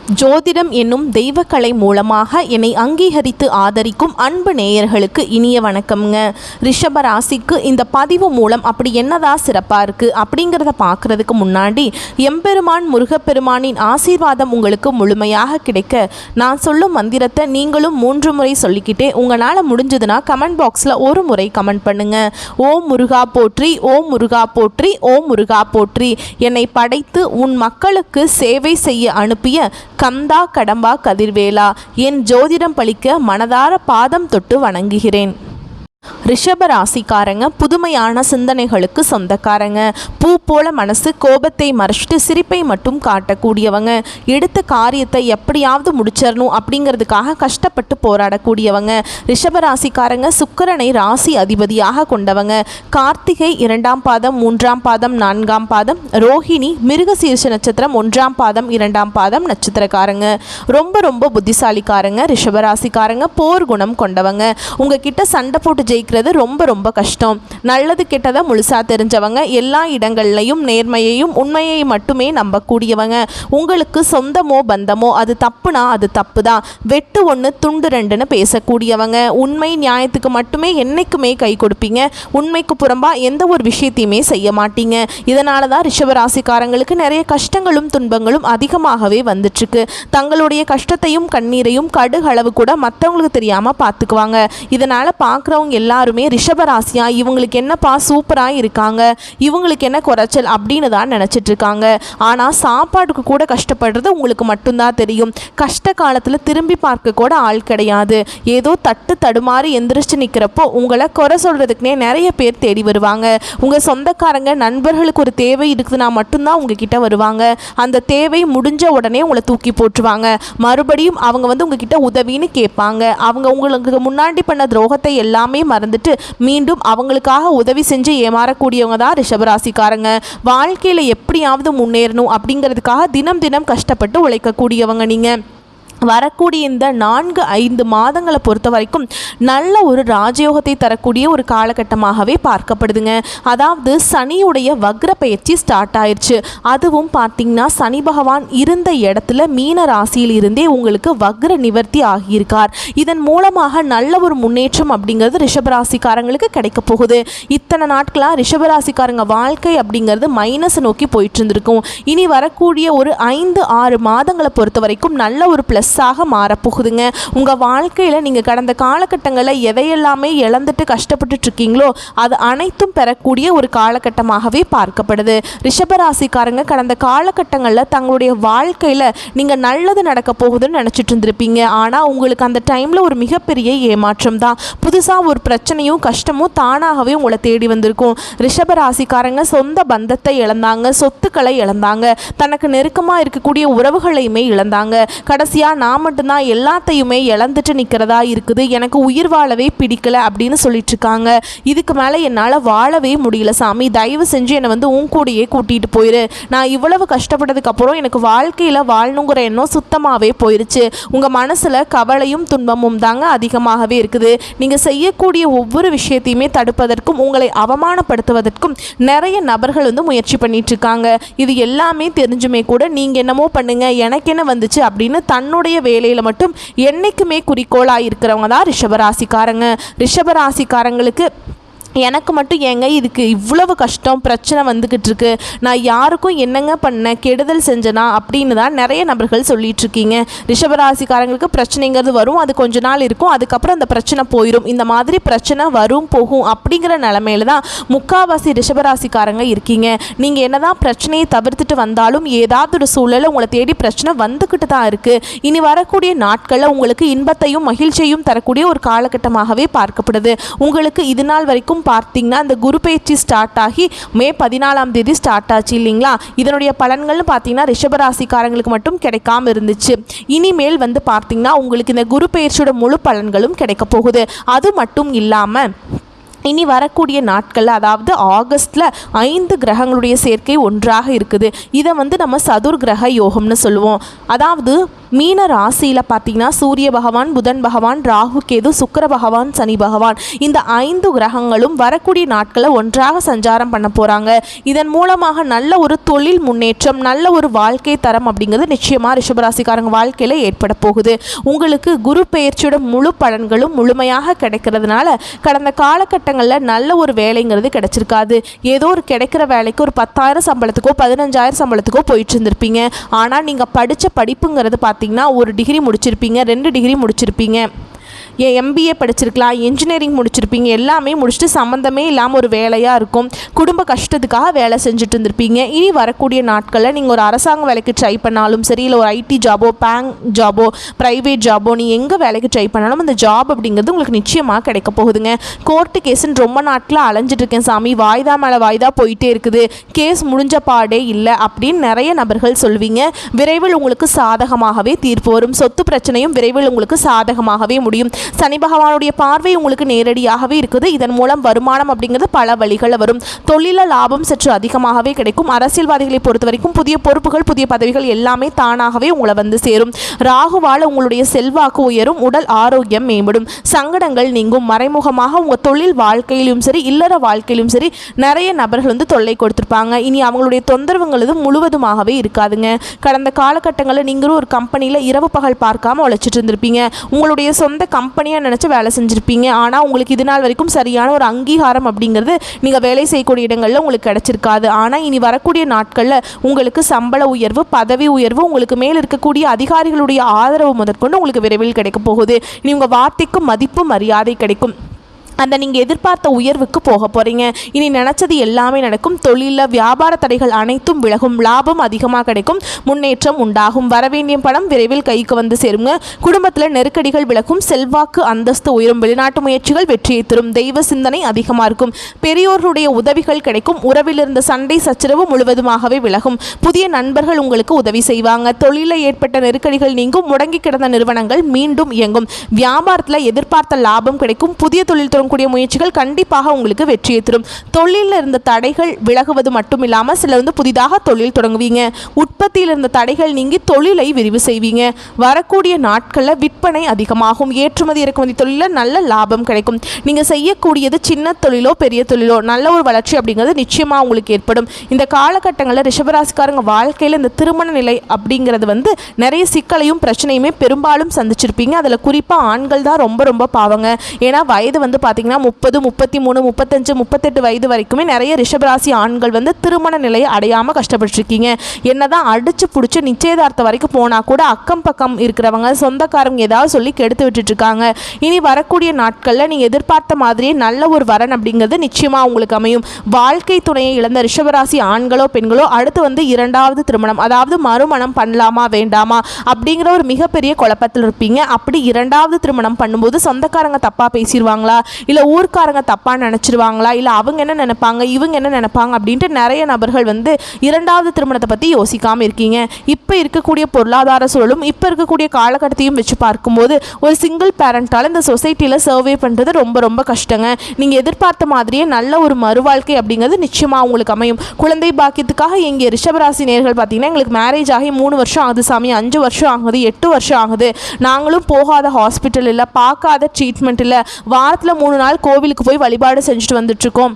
ஜோதிடம் என்னும் தெய்வக்கலை மூலமாக என்னை அங்கீகரித்து ஆதரிக்கும் அன்பு நேயர்களுக்கு இனிய வணக்கம்ங்க. ரிஷப ராசிக்கு இந்த பதிவு மூலம் அப்படி என்னதான் சிறப்பாக இருக்குது அப்படிங்கிறத பார்க்குறதுக்கு முன்னாடி எம்பெருமான் முருகப்பெருமானின் ஆசீர்வாதம் உங்களுக்கு முழுமையாக கிடைக்க நான் சொல்லும் மந்திரத்தை நீங்களும் 3 முறை சொல்லிக்கிட்டே உங்களால் முடிஞ்சதுன்னா கமெண்ட் பாக்ஸில் ஒரு முறை கமெண்ட் பண்ணுங்கள். ஓம் முருகா போற்றி, ஓம் முருகா போற்றி, ஓம் முருகா போற்றி. என்னை படைத்து உன் மக்களுக்கு சேவை செய்ய அனுப்பிய கந்தா கடம்பா கதிர்வேலா, என் ஜோதிடம் பழிக்க மனதார பாதம் தொட்டு வணங்குகிறேன். ரிஷப ராசிக்காரங்க புதுமையான சிந்தனைகளுக்கு சொந்தக்காரங்க. பூ போல மனசு கோபத்தை மறைச்சிட்டு சிரிப்பை மட்டும் காட்டக்கூடியவங்க. எடுத்த காரியத்தை எப்படியாவது முடிச்சிடணும் அப்படிங்கிறதுக்காக கஷ்டப்பட்டு போராடக்கூடியவங்க. ரிஷப ராசிக்காரங்க சுக்கிரனை ராசி அதிபதியாக கொண்டவங்க. கார்த்திகை 2ஆம் பாதம் 3ஆம் பாதம் 4ஆம் பாதம், ரோஹிணி மிருகசீர்ஷ நட்சத்திரம் 1ஆம் பாதம் 2ஆம் பாதம் நட்சத்திரக்காரங்க. ரொம்ப புத்திசாலிக்காரங்க. ரிஷப ராசிக்காரங்க போர் குணம் கொண்டவங்க. உங்ககிட்ட சண்டை போட்டு ஜெயிக்கிறது ரொம்ப கஷ்டம். நல்லது கெட்டதை முழுசா தெரிஞ்சவங்க. எல்லா இடங்கள்லையும் நேர்மையையும் உண்மையை மட்டுமே நம்பக்கூடியவங்க. உங்களுக்கு சொந்தமோ பந்தமோ அது தப்புனா அது தப்பு தான், வெட்டு 1 துண்டு 2ன்னு பேசக்கூடியவங்க. உண்மை நியாயத்துக்கு மட்டுமே என்னைக்குமே கை கொடுப்பீங்க. உண்மைக்கு புறம்பா எந்த ஒரு விஷயத்தையுமே செய்ய மாட்டீங்க. இதனால தான் ரிஷபராசிக்காரங்களுக்கு நிறைய கஷ்டங்களும் துன்பங்களும் அதிகமாகவே வந்துட்டுருக்கு. தங்களுடைய கஷ்டத்தையும் கண்ணீரையும் கடுகளவு கூட மற்றவங்களுக்கு தெரியாமல் பார்த்துக்குவாங்க. இதனால் பார்க்குறவங்க எல்லாருமே ரிஷபராசியா இவங்களுக்கு என்னப்பா சூப்பராக இருக்காங்க, இவங்களுக்கு என்ன குறைச்சல் அப்படின்னு தான் நினச்சிட்டு இருக்காங்க. ஆனால் சாப்பாட்டுக்கு கூட கஷ்டப்படுறது உங்களுக்கு மட்டும்தான் தெரியும். கஷ்ட காலத்தில் திரும்பி பார்க்க கூட ஆள் கிடையாது. ஏதோ தட்டு தடுமாறி எந்திரிச்சு நிற்கிறப்போ உங்களை குறை சொல்கிறதுக்குனே நிறைய பேர் தேடி வருவாங்க. உங்கள் சொந்தக்காரங்க நண்பர்களுக்கு ஒரு தேவை இருக்குதுன்னா மட்டும்தான் உங்ககிட்ட வருவாங்க. அந்த தேவை முடிஞ்ச உடனே உங்களை தூக்கி போட்டுருவாங்க. மறுபடியும் அவங்க உங்ககிட்ட உதவின்னு கேட்பாங்க. அவங்க உங்களுக்கு முன்னாடி பண்ண துரோகத்தை எல்லாமே மறந்துட்டு மீண்டும் அவங்களுக்காக உதவி செஞ்சு ஏமாறக்கூடியவங்க தான் ரிஷபராசிக்காரங்க. வாழ்க்கையில் எப்படியாவது முன்னேறணும் அப்படிங்கிறதுக்காக தினம் கஷ்டப்பட்டு உழைக்கக்கூடியவங்க நீங்கள். வரக்கூடிய இந்த 4-5 மாதங்களை பொறுத்த வரைக்கும் நல்ல ஒரு ராஜயோகத்தை தரக்கூடிய ஒரு காலகட்டமாகவே பார்க்கப்படுதுங்க. அதாவது சனியுடைய வக்ர பயிற்சி ஸ்டார்ட் ஆயிடுச்சு. அதுவும் பார்த்திங்கன்னா சனி பகவான் இருந்த இடத்துல மீன ராசியில் இருந்தே உங்களுக்கு வக்ர நிவர்த்தி ஆகியிருக்கார். இதன் மூலமாக நல்ல ஒரு முன்னேற்றம் அப்படிங்கிறது ரிஷபராசிக்காரங்களுக்கு கிடைக்க போகுது. இத்தனை நாட்களாக ரிஷபராசிக்காரங்க வாழ்க்கை அப்படிங்கிறது மைனஸ் நோக்கி போயிட்டு இருந்திருக்கும். இனி வரக்கூடிய ஒரு 5-6 மாதங்களை பொறுத்த வரைக்கும் நல்ல ஒரு ப்ளஸ்ஸாக மாறப்போகுதுங்க. உங்கள் வாழ்க்கையில் நீங்கள் கடந்த காலகட்டங்களில் எதையெல்லாமே இழந்துட்டு கஷ்டப்பட்டுட்டு இருக்கீங்களோ அது அனைத்தும் பெறக்கூடிய ஒரு காலகட்டமாகவே பார்க்கப்படுது. ரிஷபராசிக்காரங்க கடந்த காலகட்டங்களில் தங்களுடைய வாழ்க்கையில் நீங்கள் நல்லது நடக்க போகுதுன்னு நினச்சிட்டு இருந்திருப்பீங்க. ஆனால் உங்களுக்கு அந்த டைமில் ஒரு மிகப்பெரிய ஏமாற்றம் தான். புதுசாக ஒரு பிரச்சனையும் கஷ்டமும் தானாகவே உங்களை தேடி வந்திருக்கும். ரிஷபராசிக்காரங்க சொந்த பந்தத்தை இழந்தாங்க, சொத்துக்களை இழந்தாங்க, தனக்கு நெருக்கமாக இருக்கக்கூடிய உறவுகளையுமே இழந்தாங்க. கடைசியாக நான் மட்டும்தான் எல்லாத்தையுமே இழந்துட்டு நிற்கிறதா இருக்குது, எனக்கு உயிர் வாழவே பிடிக்கல அப்படின்னு சொல்லிட்டு இருக்காங்க. இதுக்கு மேலே என்னால் வாழவே முடியல சாமி, தயவு செஞ்சு என்னை உன் கூடையே கூட்டிகிட்டு போயிரு. நான் இவ்வளவு கஷ்டப்பட்டதுக்கப்புறம் எனக்கு வாழ்க்கையில் வாழணுங்கிற எண்ணம் சுத்தமாகவே போயிடுச்சு. உங்கள் மனசில் கவலையும் துன்பமும் தாங்க அதிகமாகவே இருக்குது. நீங்கள் செய்யக்கூடிய ஒவ்வொரு விஷயத்தையுமே தடுப்பதற்கும் உங்களை அவமானப்படுத்துவதற்கும் நிறைய நபர்கள் முயற்சி பண்ணிட்டு இருக்காங்க. இது எல்லாமே தெரிஞ்சுமே கூட நீங்கள் என்னமோ பண்ணுங்க எனக்கு என்ன வந்துச்சு அப்படின்னு தன்னுடைய வேலையில் மட்டும் என்னைக்குமே குறிக்கோளாக இருக்கிறவங்க தான் ரிஷபராசிக்காரங்க. ரிஷபராசிக்காரங்களுக்கு எனக்கு மட்டும் ஏங்க இதுக்கு இவ்வளவு கஷ்டம் பிரச்சனை வந்துக்கிட்டு இருக்கு, நான் யாருக்கும் என்னங்க பண்ண கெடுதல் செஞ்சனா அப்படின்னு தான் நிறைய நபர்கள் சொல்லிட்டு இருக்கீங்க. ரிஷபராசிக்காரங்களுக்கு பிரச்சனைங்கிறது வரும், அது கொஞ்ச நாள் இருக்கும், அதுக்கப்புறம் அந்த பிரச்சனை போயிடும். இந்த மாதிரி பிரச்சனை வரும் போகும் அப்படிங்கிற நிலமையில தான் முக்காவாசி ரிஷபராசிக்காரங்க இருக்கீங்க. நீங்கள் என்னதான் பிரச்சனையை தவிர்த்துட்டு வந்தாலும் ஏதாவது ஒரு சூழலை உங்களை தேடி பிரச்சனை வந்துக்கிட்டு தான் இருக்குது. இனி வரக்கூடிய நாட்களில் உங்களுக்கு இன்பத்தையும் மகிழ்ச்சியையும் தரக்கூடிய ஒரு காலகட்டமாகவே பார்க்கப்படுது. உங்களுக்கு இது நாள் வரைக்கும் பார்த்தீங்கன்னா இந்த குரு பயிற்சி ஸ்டார்ட் ஆகி மே 14ஆம் தேதி ஸ்டார்ட் ஆச்சு இல்லைங்களா? இதனுடைய பலன்கள்னு பார்த்தீங்கன்னா ரிஷபராசிக்காரங்களுக்கு மட்டும் கிடைக்காம இருந்துச்சு. இனிமேல் பார்த்தீங்கன்னா உங்களுக்கு இந்த குரு பயிற்சியோட முழு பலன்களும் கிடைக்க போகுது. அது மட்டும் இல்லாமல் இனி வரக்கூடிய நாட்களில் அதாவது ஆகஸ்ட்டில் 5 கிரகங்களுடைய சேர்க்கை ஒன்றாக இருக்குது. இதை நம்ம சதுர் கிரக யோகம்னு சொல்லுவோம். அதாவது மீன ராசியில் பார்த்திங்கன்னா சூரிய பகவான், புதன் பகவான், ராகு கேது, சுக்கிர பகவான், சனி பகவான் இந்த 5 கிரகங்களும் வரக்கூடிய நாட்களில் ஒன்றாக சஞ்சாரம் பண்ண போகிறாங்க. இதன் மூலமாக நல்ல ஒரு தொழில் முன்னேற்றம், நல்ல ஒரு வாழ்க்கை தரம் அப்படிங்கிறது நிச்சயமாக ரிஷபராசிக்காரங்க வாழ்க்கையில் ஏற்பட போகுது. உங்களுக்கு குரு பெயர்ச்சியோட முழு பலன்களும் முழுமையாக கிடைக்கிறதுனால கடந்த காலகட்டங்களில் நல்ல ஒரு வேலைங்கிறது கிடைச்சிருக்காது. ஏதோ ஒரு கிடைக்கிற வேலைக்கு ஒரு 10,000 சம்பளத்துக்கோ 15,000 சம்பளத்துக்கோ போயிட்டு இருந்திருப்பீங்க. ஆனால் நீங்கள் படித்த படிப்புங்கிறது பார்த்தீங்கன்னா 1 டிகிரி முடிச்சிருப்பீங்க, 2 டிகிரி முடிச்சிருப்பீங்க, எம்பிஏ படிச்சிருக்கலாம், இன்ஜினியரிங் முடிச்சிருப்பீங்க. எல்லாமே முடிச்சுட்டு சம்மந்தமே இல்லாமல் ஒரு வேலையாக இருக்கும். குடும்ப கஷ்டத்துக்காக வேலை செஞ்சுட்டு இருந்திருப்பீங்க. இனி வரக்கூடிய நாட்களில் நீங்கள் ஒரு அரசாங்க வேலைக்கு ட்ரை பண்ணாலும் சரி, இல்லை ஒரு ஐடி ஜாபோ, பேங்க் ஜாபோ, ப்ரைவேட் ஜாபோ, நீ எங்கே வேலைக்கு ட்ரை பண்ணாலும் அந்த ஜாப் அப்படிங்கிறது உங்களுக்கு நிச்சயமாக கிடைக்க போகுதுங்க. கோர்ட்டு கேஸுன்னு ரொம்ப நாட்களாக அலைஞ்சிட்டு இருக்கேன் சாமி, வாய்தா மேலே வாய்தா போயிட்டே இருக்குது, கேஸ் முடிஞ்ச பாடே இல்லை அப்படின்னு நிறைய நபர்கள் சொல்வீங்க. விரைவில் உங்களுக்கு சாதகமாகவே தீர்ப்பு வரும். சொத்து பிரச்சனையும் விரைவில் உங்களுக்கு சாதகமாகவே முடியும். சனி பகவானுடைய பார்வை உங்களுக்கு நேரடியாகவே இருக்குது. இதன் மூலம் வருமானம் அப்படிங்கிறது பல வழிகளில் வரும். தொழில லாபம் சற்று அதிகமாகவே கிடைக்கும். அரசியல்வாதிகளை பொறுத்த வரைக்கும் புதிய பொறுப்புகள், புதிய பதவிகள் எல்லாமே தானாகவே உங்களை சேரும். ராகுவால் உங்களுடைய செல்வாக்கு உயரும், உடல் ஆரோக்கியம் மேம்படும், சங்கடங்கள் நீங்கும். மறைமுகமாக உங்கள் தொழில் வாழ்க்கையிலும் சரி, இல்லற வாழ்க்கையிலும் சரி நிறைய நபர்கள் தொல்லை கொடுத்துருப்பாங்க. இனி அவங்களுடைய தொந்தரவுங்களது முழுவதுமாகவே இருக்காதுங்க. கடந்த காலகட்டங்களில் நீங்களும் ஒரு கம்பெனியில் இரவு பகல் பார்க்காம உழைச்சிட்டு இருந்திருப்பீங்க. உங்களுடைய சொந்த கம்பெனியாக நினச்சி வேலை செஞ்சுருப்பீங்க. ஆனால் உங்களுக்கு இது நாள் வரைக்கும் சரியான ஒரு அங்கீகாரம் அப்படிங்கிறது நீங்கள் வேலை செய்யக்கூடிய இடங்களில் உங்களுக்கு கிடைச்சிருக்காது. ஆனால் இனி வரக்கூடிய நாட்களில் உங்களுக்கு சம்பள உயர்வு, பதவி உயர்வு, உங்களுக்கு மேல் இருக்கக்கூடிய அதிகாரிகளுடைய ஆதரவு முதற்கொண்டு உங்களுக்கு விரைவில் கிடைக்க போகுது. இனி உங்கள் வார்த்தைக்கு மதிப்பு, மரியாதை கிடைக்கும். அந்த நீங்கள் எதிர்பார்த்த உயர்வுக்கு போக போகிறீங்க. இனி நினச்சது எல்லாமே நடக்கும். தொழிலில் வியாபார தடைகள் அனைத்தும் விலகும். லாபம் அதிகமாக கிடைக்கும். முன்னேற்றம் உண்டாகும். வரவேண்டிய பணம் விரைவில் கைக்கு சேருங்க. குடும்பத்தில் நெருக்கடிகள் விலகும். செல்வாக்கு, அந்தஸ்து உயரும். வெளிநாட்டு முயற்சிகள் வெற்றியை தரும். தெய்வ சிந்தனை அதிகமாக இருக்கும். பெரியோர்களுடைய உதவிகள் கிடைக்கும். உறவில் இருந்த சண்டை சச்சரவு முழுவதுமாகவே விலகும். புதிய நண்பர்கள் உங்களுக்கு உதவி செய்வாங்க. தொழிலில் ஏற்பட்ட நெருக்கடிகள் நீங்கும். முடங்கி கிடந்த நிறுவனங்கள் மீண்டும் இயங்கும். வியாபாரத்தில் எதிர்பார்த்த லாபம் கிடைக்கும். புதிய தொழில் கூடிய முயற்சிகள் கண்டிப்பாக உங்களுக்கு வெற்றியை தரும். தொழிலில் இருந்த தடைகள் விலகுவது மட்டும் இல்லாமல் சில புதிதாக தொழில் தொடங்குவீங்க. உற்பத்தியில் இருந்த தடைகள் நீங்கி தொழிலை விரிவு செய்வீங்க. வரக்கூடிய நாட்களில் விற்பனை அதிகமாகும். ஏற்றுமதி இறக்குமதி தொழிலில் நல்ல லாபம் கிடைக்கும். நீங்கள் செய்யக்கூடியது சின்ன தொழிலோ பெரிய தொழிலோ நல்ல ஒரு வளர்ச்சி அப்படிங்கிறது நிச்சயமாக உங்களுக்கு ஏற்படும். இந்த காலகட்டங்களில் ரிஷபராசிக்காரங்க வாழ்க்கையில் இந்த திருமண நிலை அப்படிங்கிறது நிறைய சிக்கலையும் பிரச்சனையுமே பெரும்பாலும் சந்திச்சிருப்பீங்க. அதில் குறிப்பாக ஆண்கள் தான் ரொம்ப ரொம்ப பாவங்க. ஏன்னா வயது பார்த்தீங்கன்னா 30, 33, 35, 38 வயது வரைக்குமே நிறைய ரிஷபராசி ஆண்கள் திருமண நிலையை அடையாமல் கஷ்டப்பட்டுருக்கீங்க. என்னதான் அடிச்சு பிடிச்சி நிச்சயதார்த்தம் வரைக்கும் போனால் கூட அக்கம் பக்கம் இருக்கிறவங்க, சொந்தக்காரங்க ஏதாவது சொல்லி கெடுத்து விட்டுட்டு இருக்காங்க. இனி வரக்கூடிய நாட்களில் நீங்கள் எதிர்பார்த்த மாதிரியே நல்ல ஒரு வரன் அப்படிங்கிறது நிச்சயமாக உங்களுக்கு அமையும். வாழ்க்கை துணையை இழந்த ரிஷபராசி ஆண்களோ பெண்களோ அடுத்து 2வது திருமணம், அதாவது மறுமணம் பண்ணலாமா வேண்டாமா அப்படிங்கிற ஒரு மிகப்பெரிய குழப்பத்தில் இருப்பீங்க. அப்படி 2வது திருமணம் பண்ணும்போது சொந்தக்காரங்க தப்பாக பேசிடுவாங்களா, இல்லை ஊர்க்காரங்க தப்பாக நினச்சிருவாங்களா, இல்லை அவங்க என்ன நினைப்பாங்க, இவங்க என்ன நினைப்பாங்க அப்படின்ட்டு நிறைய நபர்கள் 2வது திருமணத்தை பற்றி யோசிக்காமல் இருக்கீங்க. இப்போ இருக்கக்கூடிய பொருளாதார சூழலும் இப்போ இருக்கக்கூடிய காலகட்டத்தையும் வச்சு பார்க்கும்போது ஒரு சிங்கிள் பேரண்டால் இந்த சொசைட்டியில் சர்வே பண்ணுறது ரொம்ப ரொம்ப கஷ்டங்க. நீங்கள் எதிர்பார்த்த மாதிரியே நல்ல ஒரு மறுவாழ்க்கை அப்படிங்கிறது நிச்சயமாக உங்களுக்கு அமையும். குழந்தை பாக்கியத்துக்காக எங்கள் ரிஷபராசி நேயர்கள் பார்த்தீங்கன்னா எங்களுக்கு மேரேஜ் ஆகி 3 வருஷம் ஆகுது சாமி, 5 வருஷம் ஆகுது, 8 வருஷம் ஆகுது, நாங்களும் போகாத ஹாஸ்பிட்டல் இல்லை, பார்க்காத ட்ரீட்மெண்ட் இல்லை, வாரத்தில் 3 நாள் கோவிலுக்கு போய் வழிபாடு செஞ்சுட்டு வந்துட்டுருக்கோம்,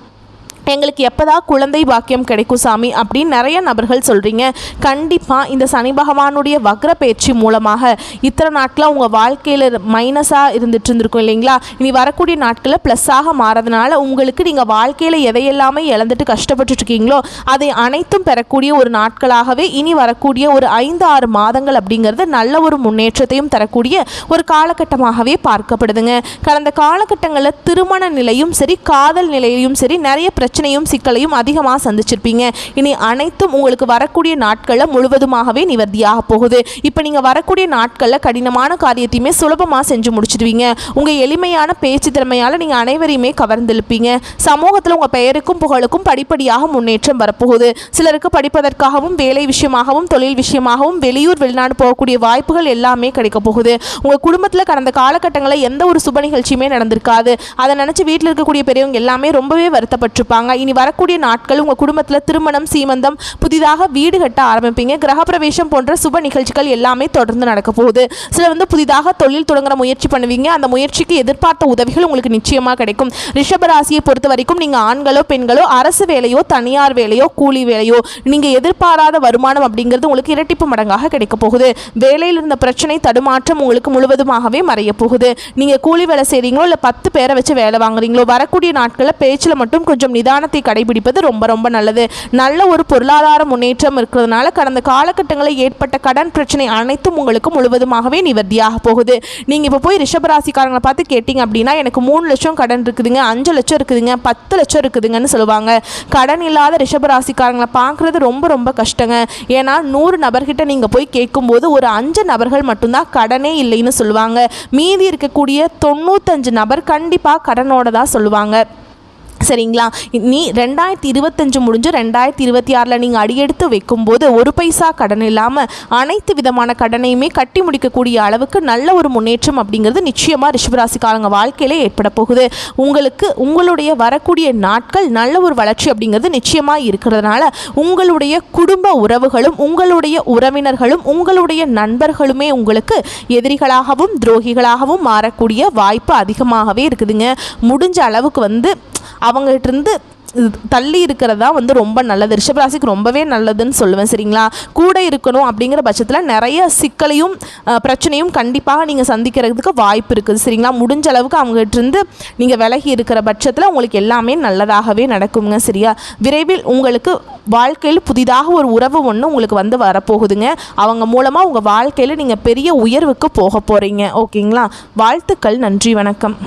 எங்களுக்கு எப்போதான் குழந்தை பாக்கியம் கிடைக்கும் சாமி அப்படின்னு நிறைய நபர்கள் சொல்கிறீங்க. கண்டிப்பாக இந்த சனி பகவானுடைய வக்ர பயிற்சி மூலமாக இத்தனை நாட்களாக உங்கள் வாழ்க்கையில் மைனஸாக இருந்துட்டு இல்லைங்களா, இனி வரக்கூடிய நாட்களில் ப்ளஸ்ஸாக மாறதுனால உங்களுக்கு நீங்கள் வாழ்க்கையில் எதையெல்லாமே இழந்துட்டு கஷ்டப்பட்டுருக்கீங்களோ அதை அனைத்தும் பெறக்கூடிய ஒரு நாட்களாகவே இனி வரக்கூடிய ஒரு 5-6 மாதங்கள் அப்படிங்கிறது நல்ல ஒரு முன்னேற்றத்தையும் தரக்கூடிய ஒரு காலகட்டமாகவே பார்க்கப்படுதுங்க. கடந்த காலகட்டங்களில் திருமண நிலையும் சரி, காதல் நிலையும் சரி நிறைய பிரச்சனையும் சிக்கலையும் அதிகமாக சந்திச்சிருப்பீங்க. இனி அனைத்தும் உங்களுக்கு வரக்கூடிய நாட்களில் முழுவதுமாகவே நிவர்த்தியாக போகுது. இப்போ நீங்கள் வரக்கூடிய நாட்களில் கடினமான காரியத்தையுமே சுலபமாக செஞ்சு முடிச்சிடுவீங்க. உங்கள் எளிமையான பேச்சு திறமையால் நீங்கள் அனைவரையுமே கவர்ந்திருப்பீங்க. சமூகத்தில் உங்கள் பெயருக்கும் புகழுக்கும் படிப்படியாக முன்னேற்றம் வரப்போகுது. சிலருக்கு படிப்பதற்காகவும் வேலை விஷயமாகவும் தொழில் விஷயமாகவும் வெளியூர் வெளிநாடு போகக்கூடிய வாய்ப்புகள் எல்லாமே கிடைக்க போகுது. உங்கள் குடும்பத்தில் கடந்த காலகட்டங்களில் எந்த ஒரு சுப நிகழ்ச்சியுமே நடந்திருக்காது. அதை நினச்சி வீட்டில் இருக்கக்கூடிய பெரியவங்க எல்லாமே ரொம்பவே வருத்தப்பட்டிருப்பாங்க. இனி வரக்கூடிய நாட்கள் உங்கள் குடும்பத்தில் திருமணம், சீமந்தம், புதிதாக வீடு கட்ட ஆரம்பிப்பீங்க. கிரகப்பிரவேசம் போன்ற சுப நிகழ்ச்சிகள் எல்லாமே தொடர்ந்து நடக்க போகுது. சிலர் புதிதாக தொழில் தொடங்குற முயற்சி பண்ணுவீங்க. அந்த முயற்சிக்கு எதிர்பார்த்த உதவிகள் உங்களுக்கு நிச்சயமாக கிடைக்கும். ரிஷபராசியை பொறுத்த வரைக்கும் நீங்கள் ஆண்களோ பெண்களோ அரசு வேலையோ தனியார் வேலையோ கூலி வேலையோ நீங்கள் எதிர்பாராத வருமானம் அப்படிங்கிறது உங்களுக்கு இரட்டிப்பு மடங்காக கிடைக்க போகுது. வேலையில் இருந்த பிரச்சனை தடுமாற்றம் உங்களுக்கு முழுவதுமாகவே மறைய போகுது. நீங்கள் கூலி வேலை செய்கிறீங்களோ இல்லை 10 பேரை வச்சு வேலை வாங்குறீங்களோ வரக்கூடிய நாட்களில் பேச்சில் மட்டும் கொஞ்சம் நிதானத்தை கடைபிடிப்பது ரொம்ப ரொம்ப நல்லது. நல்ல ஒரு பொருளாதார முன்னேற்றம் இருக்கிறதுனால கடந்த காலகட்டங்களில் ஏற்பட்ட கடன் பிரச்சனை அனைத்தும் உங்களுக்கு முழுவதுமாகவே நிவர்த்தியாக போகுது. நீங்கள் இப்போ போய் ரிஷபராசிக்காரங்களை பார்த்து கேட்டிங்க அப்படின்னா எனக்கு 3 லட்சம் கடன் இருக்குதுங்க, 5 லட்சம் இருக்குதுங்க, 10 லட்சம் இருக்குதுங்கன்னு சொல்லுவாங்க. கடன் இல்லாத ரிஷபராசிக்காரங்களை பார்க்குறது ரொம்ப ரொம்ப கஷ்டங்க. ஏன்னா 100 நபர்கிட்ட நீங்கள் போய் கேட்கும்போது ஒரு 5 நபர்கள் மட்டும்தான் கடனே இல்லைன்னு சொல்லுவாங்க. மீதி இருக்கக்கூடிய 95 நபர் கண்டிப்பாக கடனோட தான் சொல்லுவாங்க. சரிங்களா? நீ 2025 முடிஞ்சு 2026 நீங்கள் அடியெடுத்து வைக்கும்போது ஒரு பைசா கடன் இல்லாமல் அனைத்து விதமான கடனையுமே கட்டி முடிக்கக்கூடிய அளவுக்கு நல்ல ஒரு முன்னேற்றம் அப்படிங்கிறது நிச்சயமாக ரிஷபராசிக்காரங்க வாழ்க்கையிலே ஏற்பட போகுது. உங்களுக்கு உங்களுடைய வரக்கூடிய நாட்கள் நல்ல ஒரு வளர்ச்சி அப்படிங்கிறது நிச்சயமாக இருக்கிறதுனால உங்களுடைய குடும்ப உறவுகளும் உங்களுடைய உறவினர்களும் உங்களுடைய நண்பர்களுமே உங்களுக்கு எதிரிகளாகவும் துரோகிகளாகவும் மாறக்கூடிய வாய்ப்பு அதிகமாகவே இருக்குதுங்க. முடிஞ்ச அளவுக்கு அவங்ககிட்ட தள்ளி இருக்கிறதா ரொம்ப நல்லது. ரிஷபராசிக்கு ரொம்பவே நல்லதுன்னு சொல்லுவேன். சரிங்களா? கூட இருக்கணும் அப்படிங்கிற பட்சத்தில் நிறைய சிக்கலையும் பிரச்சனையும் கண்டிப்பாக நீங்கள் சந்திக்கிறதுக்கு வாய்ப்பு இருக்குது. சரிங்களா? முடிஞ்ச அளவுக்கு அவங்ககிட்ட நீங்கள் விலகி இருக்கிற பட்சத்தில் உங்களுக்கு எல்லாமே நல்லதாகவே நடக்குங்க. சரியா? விரைவில் உங்களுக்கு வாழ்க்கையில் புதிதாக ஒரு உறவு ஒன்று உங்களுக்கு வரப்போகுதுங்க. அவங்க மூலமாக உங்கள் வாழ்க்கையில் நீங்கள் பெரிய உயர்வுக்கு போக போகிறீங்க. ஓகேங்களா? வாழ்த்துக்கள். நன்றி. வணக்கம்.